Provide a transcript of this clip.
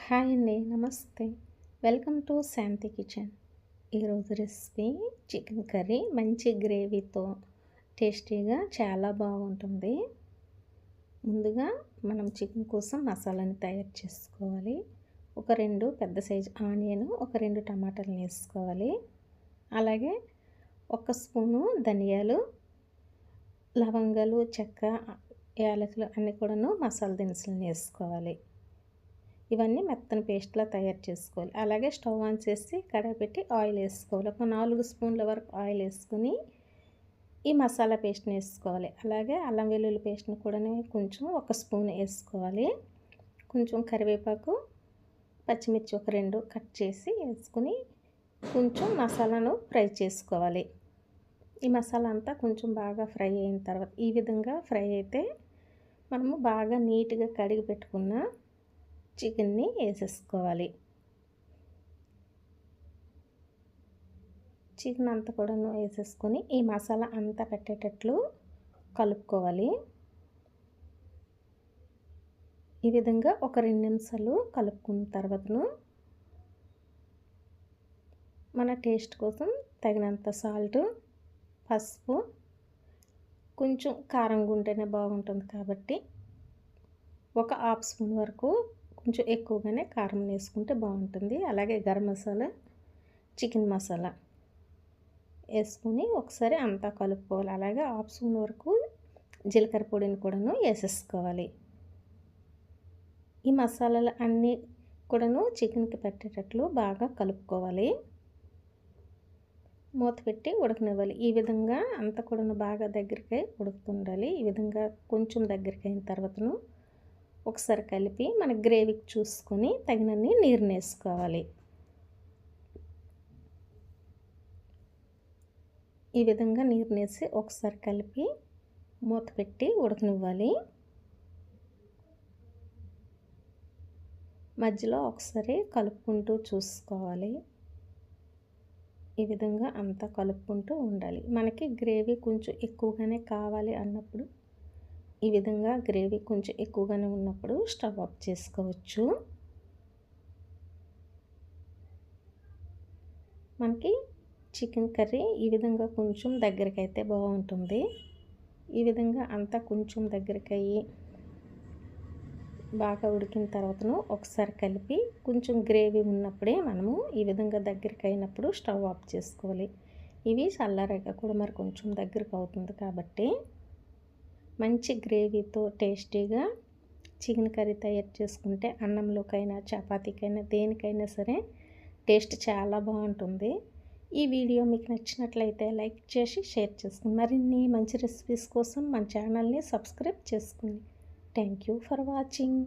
Hi అండి, నమస్తే. Welcome to Shanti kitchen. ఈరోజు రెసిపీ చికెన్ కర్రీ మంచి గ్రేవీతో టేస్టీగా చాలా బాగుంటుంది. ముందుగా మనం చికెన్ కోసం మసాలాని తయారు చేసుకోవాలి. ఒక 2 పెద్ద సైజు ఆనియన్, ఒక 2 టమాటాలు వేసుకోవాలి. అలాగే 1 స్పూను ధనియాలు, లవంగాలు, చెక్క, యాలకులు అన్నీ కూడాను మసాలా దినుసులు వేసుకోవాలి. ఇవన్నీ మెత్తని పేస్ట్లా తయారు చేసుకోవాలి. అలాగే స్టవ్ ఆన్ చేసి కడాయి పెట్టి ఆయిల్ వేసుకోవాలి. ఒక 4 స్పూన్ల వరకు ఆయిల్ వేసుకుని ఈ మసాలా పేస్ట్ని వేసుకోవాలి. అలాగే అల్లం వెల్లుల్లి పేస్ట్ని కూడా కొంచెం 1 స్పూన్ వేసుకోవాలి. కొంచెం కరివేపాకు, పచ్చిమిర్చి ఒక 2 కట్ చేసి వేసుకుని కొంచెం మసాలాను ఫ్రై చేసుకోవాలి. ఈ మసాలా అంతా కొంచెం బాగా ఫ్రై అయిన తర్వాత ఈ విధంగా ఫ్రై అయితే మనము బాగా నీట్గా కడిగి పెట్టుకున్న చికెన్ని వేసేసుకోవాలి. చికెన్ అంతా కూడా వేసేసుకొని ఈ మసాలా అంతా పెట్టేటట్లు కలుపుకోవాలి. ఈ విధంగా ఒక 2 నిమిషాలు కలుపుకున్న తర్వాతను మన టేస్ట్ కోసం తగినంత సాల్ట్, పసుపు, కొంచెం కారంగా ఉంటేనే బాగుంటుంది కాబట్టి ఒక హాఫ్ స్పూన్ వరకు కొంచెం ఎక్కువగానే కారం వేసుకుంటే బాగుంటుంది. అలాగే గరం మసాలా, చికెన్ మసాలా వేసుకుని ఒకసారి అంతా కలుపుకోవాలి. అలాగే హాఫ్ స్పూన్ వరకు జీలకర్ర పొడిని కూడాను వేసేసుకోవాలి. ఈ మసాలాలు అన్నీ కూడాను చికెన్కి పెట్టేటట్లు బాగా కలుపుకోవాలి. మూత పెట్టి ఉడకనివ్వాలి. ఈ విధంగా అంతా కూడాను బాగా దగ్గరికి ఉడుకుతుండాలి. ఈ విధంగా కొంచెం దగ్గరికి అయిన తర్వాతను ఒకసారి కలిపి మన గ్రేవీకి చూసుకొని తగినన్ని నీరుని వేసుకోవాలి. ఈ విధంగా నీరుని వేసి ఒకసారి కలిపి మూత పెట్టి ఉడకనివ్వాలి. మధ్యలో ఒకసారి కలుపుకుంటూ చూసుకోవాలి. ఈ విధంగా అంతా కలుపుకుంటూ ఉండాలి. మనకి గ్రేవీ కొంచెం ఎక్కువగానే కావాలి అన్నప్పుడు ఈ విధంగా గ్రేవీ కొంచెం ఎక్కువగానే ఉన్నప్పుడు స్టవ్ ఆఫ్ చేసుకోవచ్చు. మనకి చికెన్ కర్రీ ఈ విధంగా కొంచెం దగ్గరికి అయితే బాగుంటుంది. ఈ విధంగా అంతా కొంచెం దగ్గరికి అయ్యి బాగా ఉడికిన తర్వాతను ఒకసారి కలిపి కొంచెం గ్రేవీ ఉన్నప్పుడే మనము ఈ విధంగా దగ్గరికి అయినప్పుడు స్టవ్ ఆఫ్ చేసుకోవాలి. ఇవి చల్లారాక కూడా మరి కొంచెం దగ్గరికి అవుతుంది కాబట్టి మంచి గ్రేవీతో టేస్టీగా చికెన్ కర్రీ తయారు చేసుకుంటే అన్నంలోకైనా, చపాతీకైనా, దేనికైనా సరే టేస్ట్ చాలా బాగుంటుంది. ఈ వీడియో మీకు నచ్చినట్లయితే లైక్ చేసి షేర్ చేసుకోండి. మరిన్ని మంచి రెసిపీస్ కోసం మన ఛానల్ని సబ్స్క్రైబ్ చేసుకోండి. Thank you for watching.